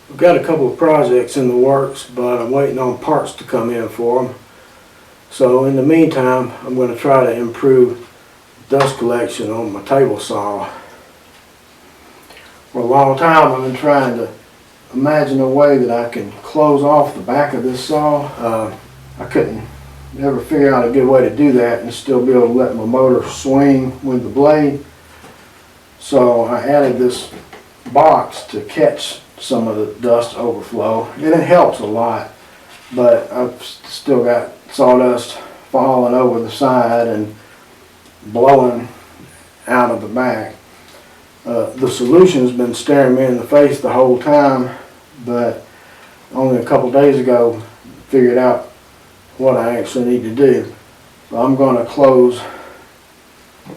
I've got a couple of projects in the works, but I'm waiting on parts to come in for them. So in the meantime, I'm going to try to improve dust collection on my table saw. For a long time I've been trying to imagine a way that I can close off the back of this saw. I couldn't never figure out a good way to do that and still be able to let my motor swing with the blade. So I added this box to catch some of the dust overflow, and it helps a lot, but I've still got sawdust falling over the side and blowing out of the back. The solution's been staring me in the face the whole time, but only a couple days ago figured out what I actually need to do. So I'm going to close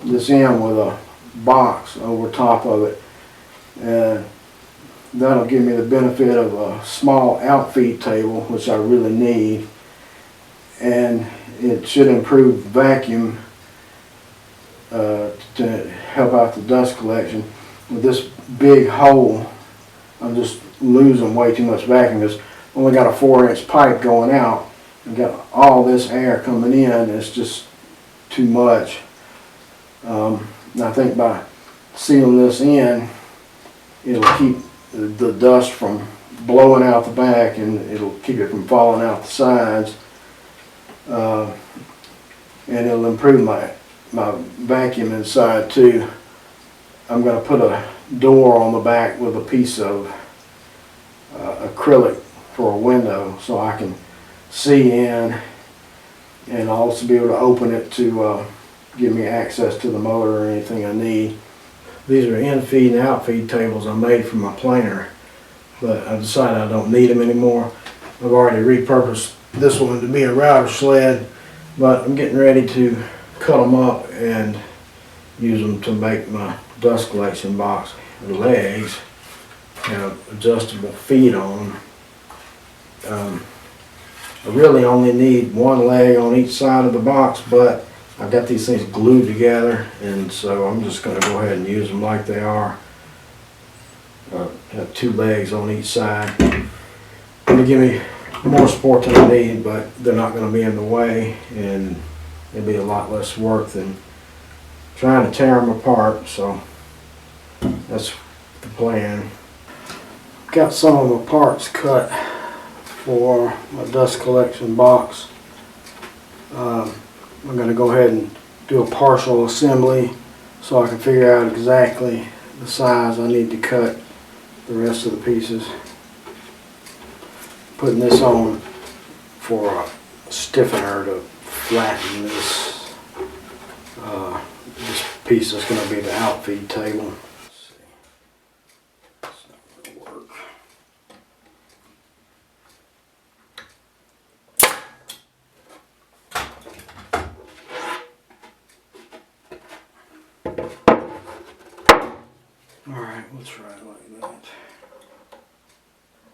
this in with a box over top of it, and that'll give me the benefit of a small outfeed table, which I really need, and it should improve the vacuum to help out the dust collection. With this big hole, I'm just losing way too much vacuum. It's only got a 4-inch pipe going out and got all this air coming in. It's just too much. And I think by sealing this in, it'll keep the dust from blowing out the back, and it'll keep it from falling out the sides, and it'll improve my vacuum inside too. I'm going to put a door on the back with a piece of acrylic for a window so I can see in, and I'll also be able to open it to give me access to the motor or anything I need. These are in-feed and out-feed tables I made for my planer, but I decided I don't need them anymore. I've already repurposed this one to be a router sled, but I'm getting ready to cut them up and use them to make my dust collection box. The legs have adjustable feet on them. I really only need one leg on each side of the box, but I've got these things glued together, and so I'm just going to go ahead and use them like they are. Have 2 legs on each side. Going to give me more support than I need, but they're not going to be in the way, and it'll be a lot less work than trying to tear them apart. So that's the plan. Got some of my parts cut for my dust collection box. I'm going to go ahead and do a partial assembly so I can figure out exactly the size I need to cut the rest of the pieces. Putting this on for a stiffener to flatten this. This piece is going to be the outfeed table. Alright, we'll try it like that.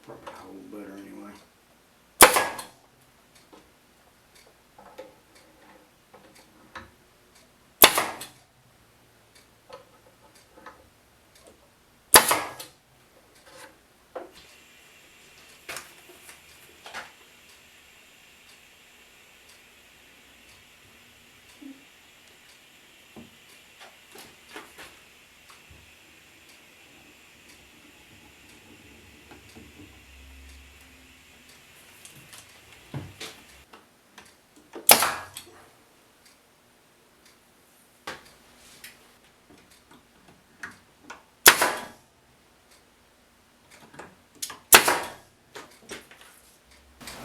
Probably hold better anyway.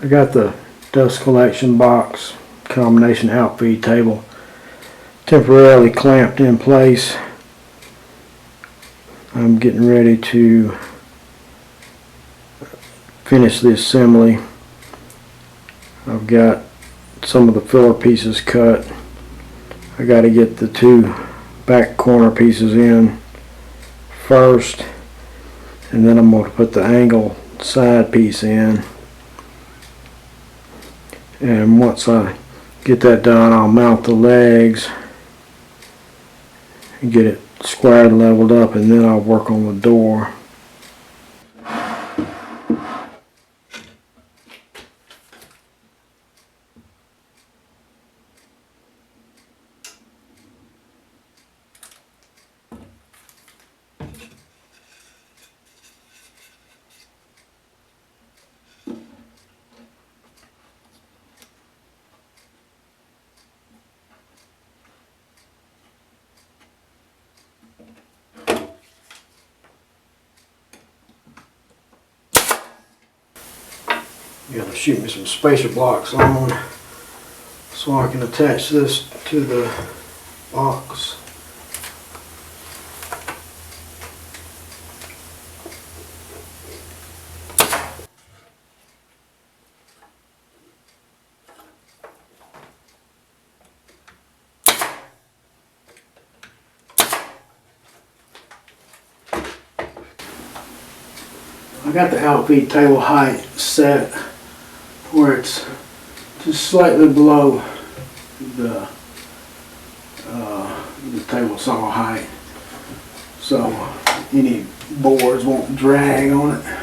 I got the dust collection box combination outfeed table temporarily clamped in place. I'm getting ready to finish the assembly. I've got some of the filler pieces cut. I got to get the 2 back corner pieces in first, and then I'm going to put the angle side piece in. And once I get that done, I'll mount the legs and get it squared and leveled up, and then I'll work on the door. Gotta shoot me some spacer blocks on so I can attach this to the box. I got the outfeed table height set where it's just slightly below the table saw height, so any boards won't drag on it.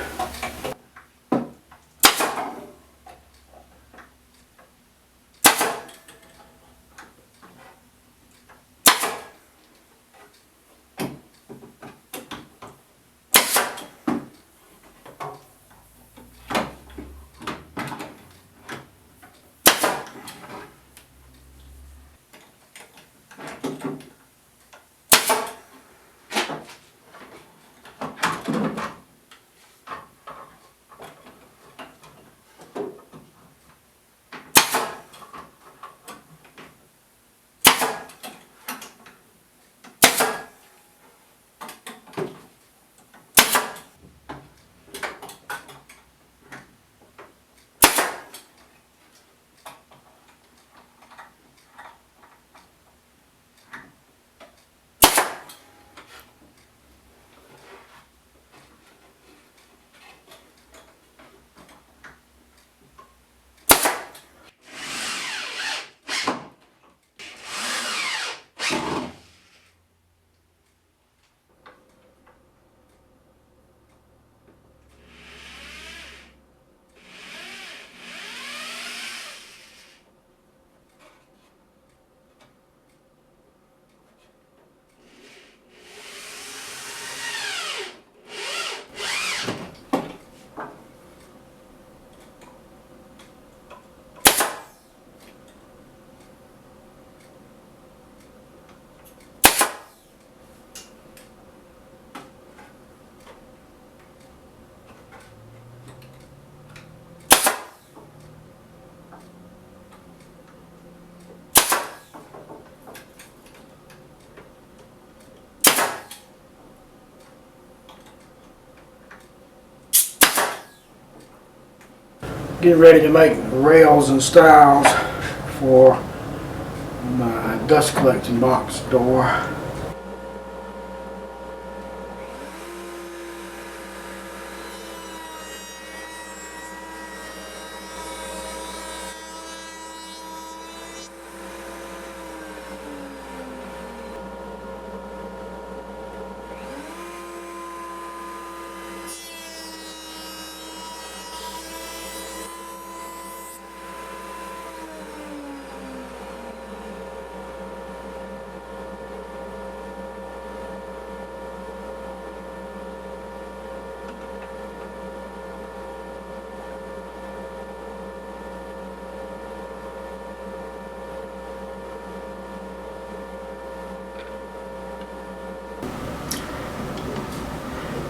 Getting ready to make rails and stiles for my dust collecting box door.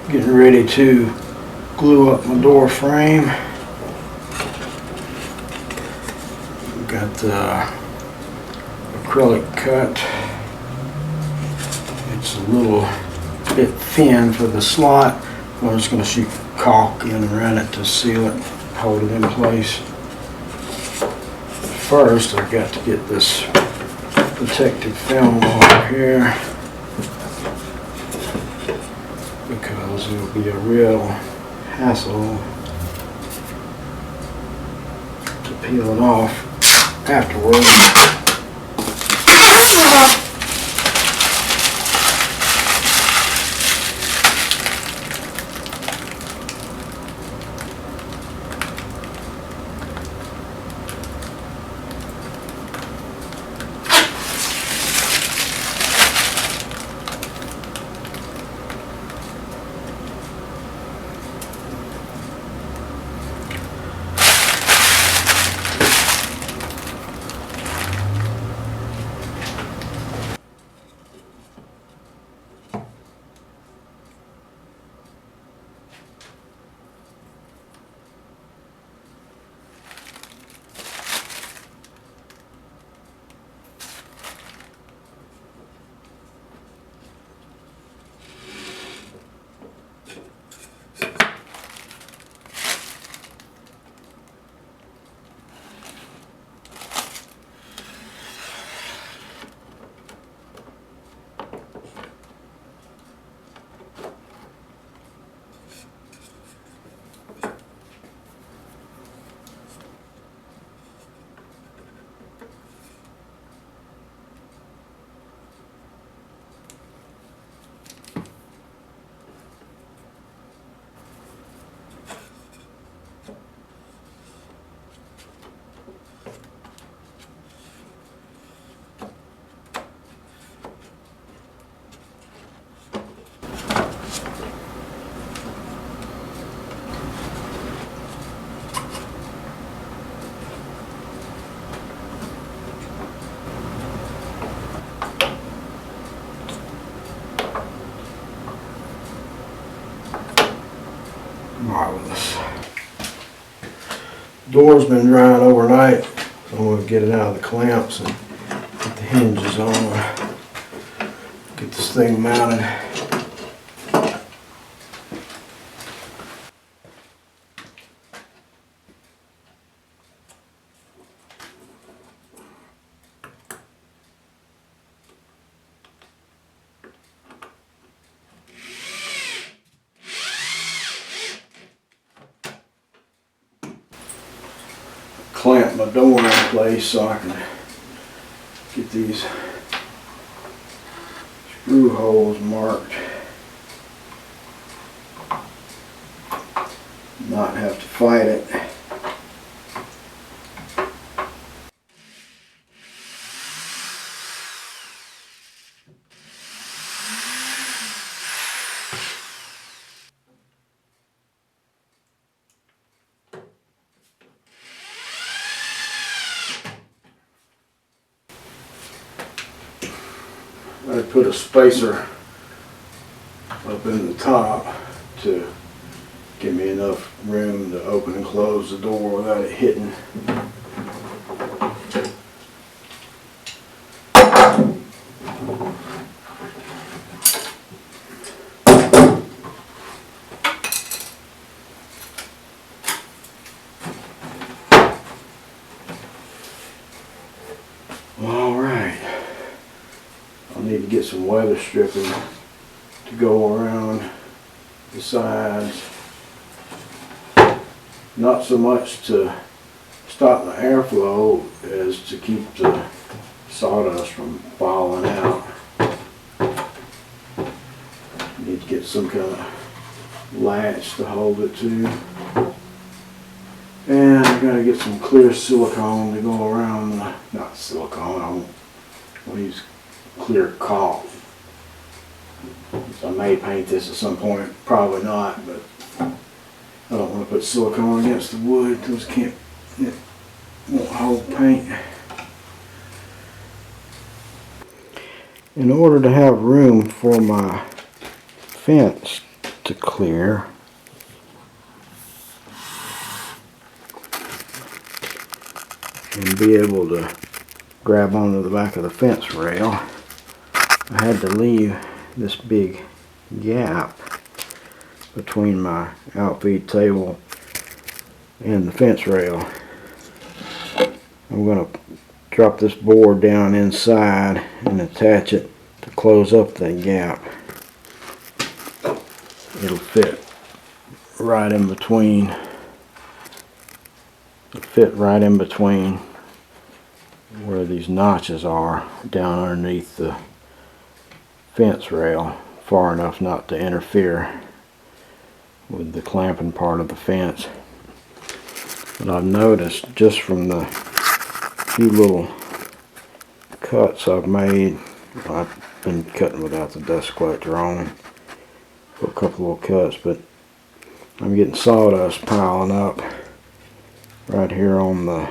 Getting ready to glue up my door frame. Got the acrylic cut. It's a little bit thin for the slot. I'm just going to shoot caulk in around it to seal it, hold it in place. First, I've got to get this protective film over here, because it'll be a real hassle to peel it off afterwards. regardless. Door's been drying overnight, so I'm going to get it out of the clamps and get the hinges on. Get this thing mounted. Clamp my door in place so I can get these screw holes marked. Not have to fight it. I put a spacer up in the top to give me enough room to open and close the door without it hitting. Alright, I'll need to get some weather stripping to go around the sides. Not so much to stop the airflow as to keep the sawdust from falling out. Need to get some kind of latch to hold it to. And I gotta get some clear silicone to go around the, not silicone, I want to use clear caulk. So I may paint this at some point, probably not, but I don't want to put silicone against the wood. Those it won't hold paint. In order to have room for my fence to clear, and be able to grab onto the back of the fence rail, I had to leave this big gap between my outfeed table and the fence rail. I'm going to drop this board down inside and attach it to close up that gap. It'll fit right in between. Where these notches are down underneath the fence rail, far enough not to interfere with the clamping part of the fence. But I've noticed just from the few little cuts I've made, I've been cutting without the dust collector on, put a couple little cuts, but I'm getting sawdust piling up right here on the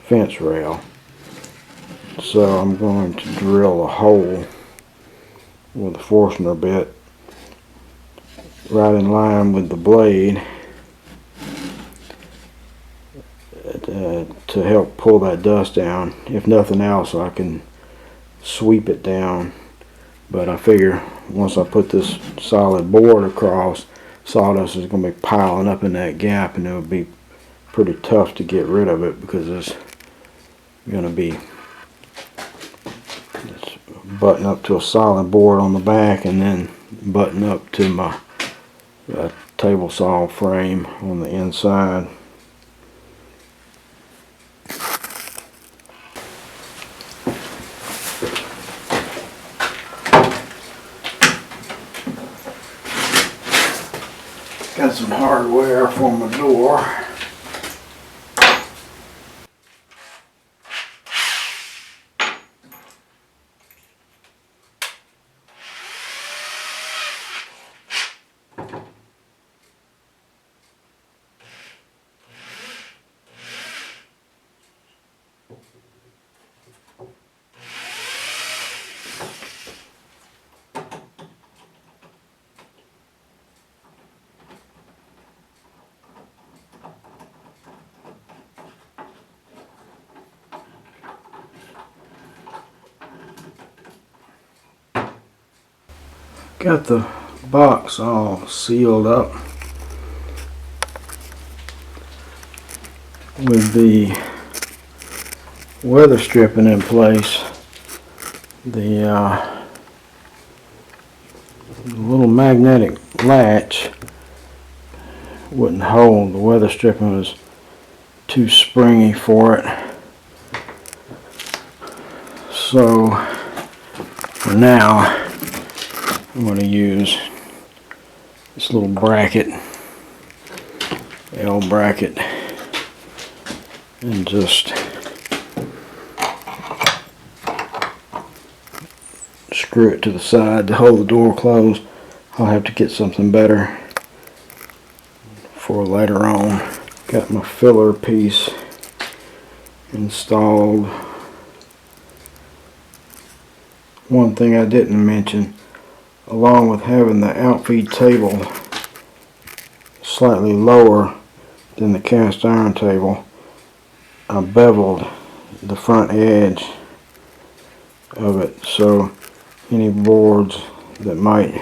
fence rail. So I'm going to drill a hole with a Forstner bit right in line with the blade to help pull that dust down. If nothing else, I can sweep it down, but I figure once I put this solid board across, sawdust is going to be piling up in that gap, and it will be pretty tough to get rid of it because it's going to be button up to a solid board on the back and then button up to my table saw frame on the inside. Got some hardware for my door. Got the box all sealed up with the weather stripping in place. The little magnetic latch wouldn't hold. The weather stripping was too springy for it. So for now, I'm going to use this little bracket, L bracket, and just screw it to the side to hold the door closed. I'll have to get something better for later on. Got my filler piece installed. One thing I didn't mention, along with having the outfeed table slightly lower than the cast iron table, I beveled the front edge of it so any boards that might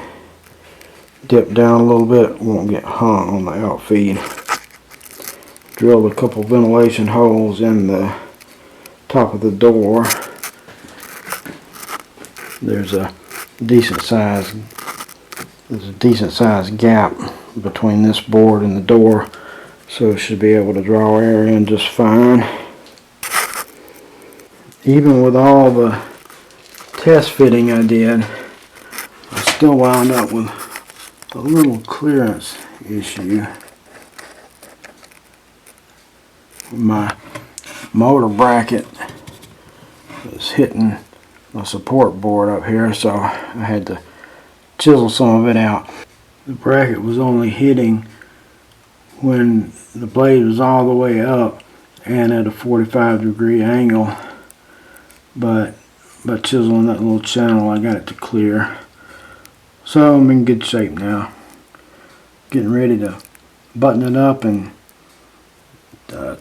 dip down a little bit won't get hung on the outfeed. Drilled a couple ventilation holes in the top of the door. There's a decent size gap between this board and the door, so it should be able to draw air in just fine. Even with all the test fitting I did, I still wound up with a little clearance issue. My motor bracket was hitting a support board up here, so I had to chisel some of it out. The bracket was only hitting when the blade was all the way up and at a 45-degree angle, but by chiseling that little channel I got it to clear. So I'm in good shape now. Getting ready to button it up and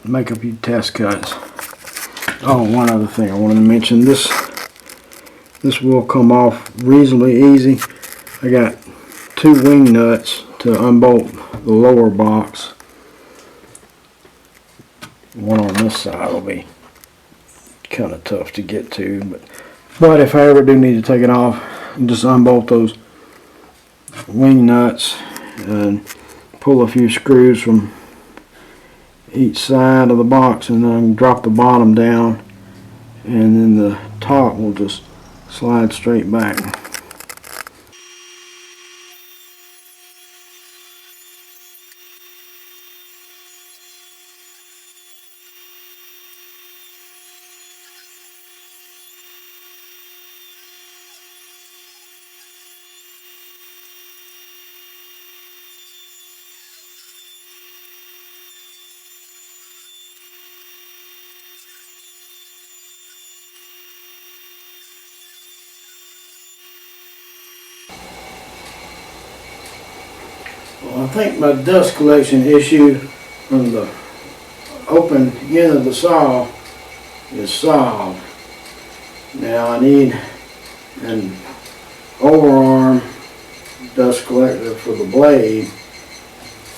make a few test cuts. Oh, one other thing I wanted to mention, this will come off reasonably easy. I got 2 wing nuts to unbolt the lower box. One on this side will be kind of tough to get to, but if I ever do need to take it off, just unbolt those wing nuts and pull a few screws from each side of the box, and then drop the bottom down, and then the top will just slide straight back. Well, I think my dust collection issue from the open end of the saw is solved. Now I need an overarm dust collector for the blade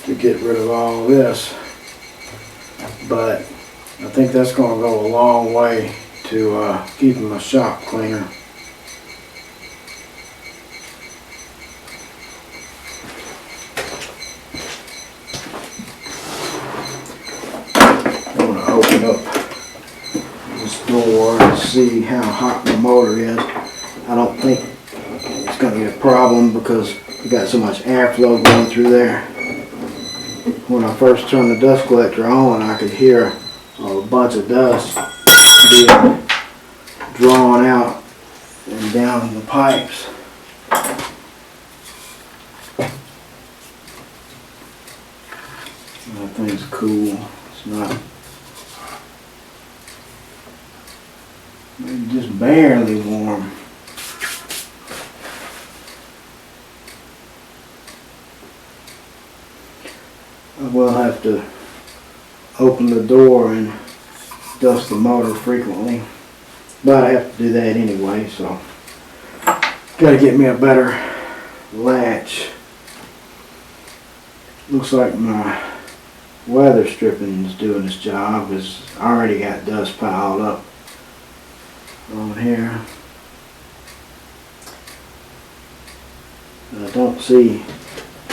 to get rid of all this, but I think that's going to go a long way to keeping my shop cleaner. Open up this door and see how hot the motor is. I don't think it's going to be a problem because we got so much airflow going through there. When I first turned the dust collector on, I could hear a bunch of dust being drawn out and down the pipes. That thing's cool. It's not maybe just barely warm. I will have to open the door and dust the motor frequently, but I have to do that anyway, so gotta get me a better latch. Looks like my weather stripping is doing its job, because I already got dust piled up on here. I don't see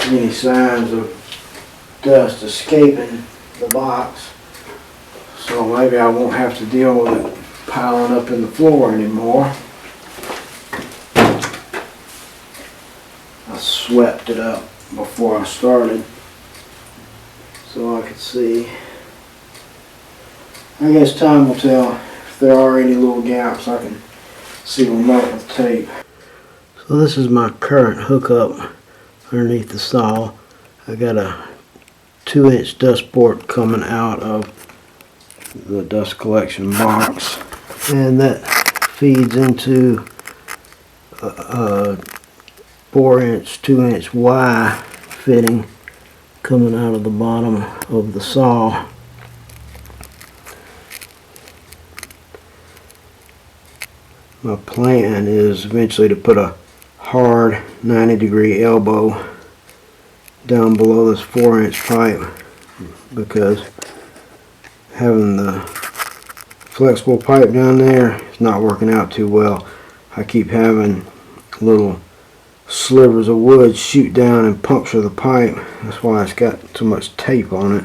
any signs of dust escaping the box, so maybe I won't have to deal with it piling up in the floor anymore. I swept it up before I started so I could see. I guess time will tell. If there are any little gaps, I can seal them up with tape. So this is my current hookup underneath the saw. I got a 2-inch dust port coming out of the dust collection box, and that feeds into a 4-inch 2-inch Y fitting coming out of the bottom of the saw. My plan is eventually to put a hard 90-degree elbow down below this 4-inch pipe, because having the flexible pipe down there is not working out too well. I keep having little slivers of wood shoot down and puncture the pipe. That's why it's got so much tape on it.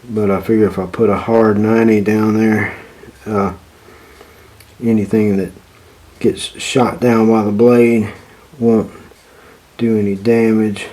But I figure if I put a hard 90 down there, anything that gets shot down by the blade won't do any damage.